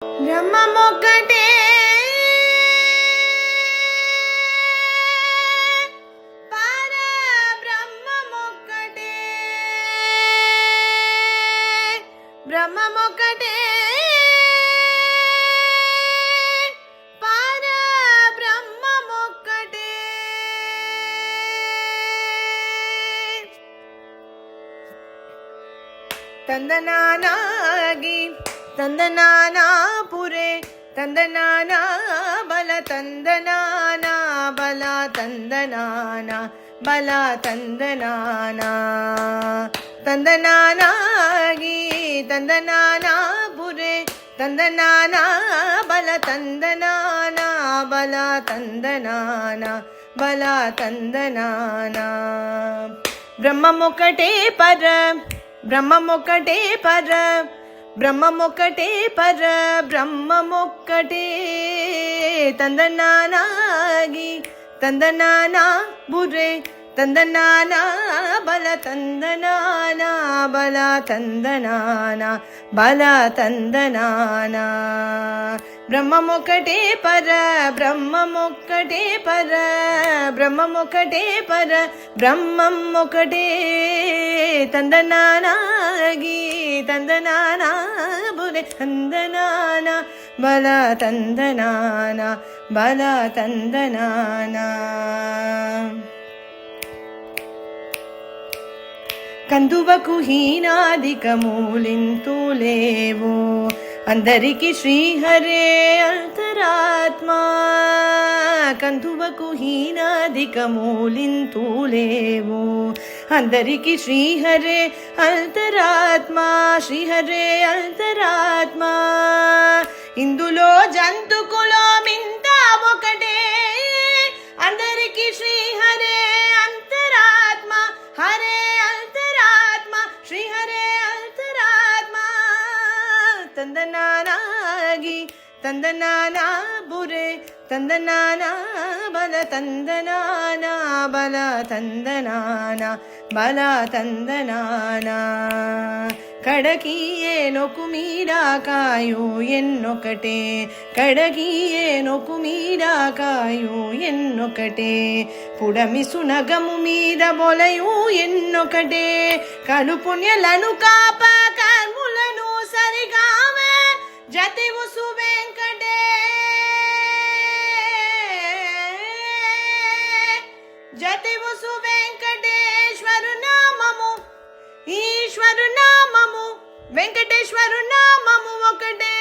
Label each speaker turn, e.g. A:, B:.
A: బ్రహ్మమొక్కటే పరబ్రహ్మమొక్కటే బ్రహ్మమొక్కటే పరబ్రహ్మమొక్కటే తందనానాగి తందనానా పురే తందనానా బల తందనానా బల తందనానా బల తందనానా తందనానాగి తందనానా పురే తందనానా బల తందనానా బల తందనానా బల తందనానా బ్రహ్మమొక్కటే పర బ్రహ్మమొక్కటే పర బ్రహ్మమొక్కటే పర బ్రహ్మమొక్కటే తందనానాగి తందనానా బురే తందనానా బల తందనానా బల తందనానా బల తందనానా బ్రహ్మమొక్కటే పర బ్రహ్మమొక్కటే పర బ్రహ్మమొక్కటే పర బ్రహ్మమొక్కటే తందనానాగి తందనానా బురే తందనానా బల తందనానా బల తందనానా కందువకు హీనాదికమూలింతు లేవు అందరికి శ్రీహరే అంతరాత్మ కందువకు హీనాదికమూలింతు లేవు అందరికి శ్రీహరే అంతరాత్మ శ్రీహరే అంతరాత్మ ఇందులో జంతుకులో మింత ఒకటే అందరికి శ్రీహరే అంతరాత్మ హరే అంతరాత్మ శ్రీహరే అంతరాత్మ తందనానాగి తందనానా బురే తందనానా బల తందనానా బల తందనానా బల తందనానా కడకియే నొకు మీరా కాయు ఎన్నొకటే కడగియే నొకు మీరా కాయు ఎన్నొకటే పుడమి సునగము మీద బొలయు ఎన్నొకటే కలు పుణ్యలను కాప కర్ములను సరిగావే జతివు సువెంకటే జతివు సువెంకటేశ్వరు నామము ఈశ్వరు నామము వెంకటేశ్వరు నామము ఒకటే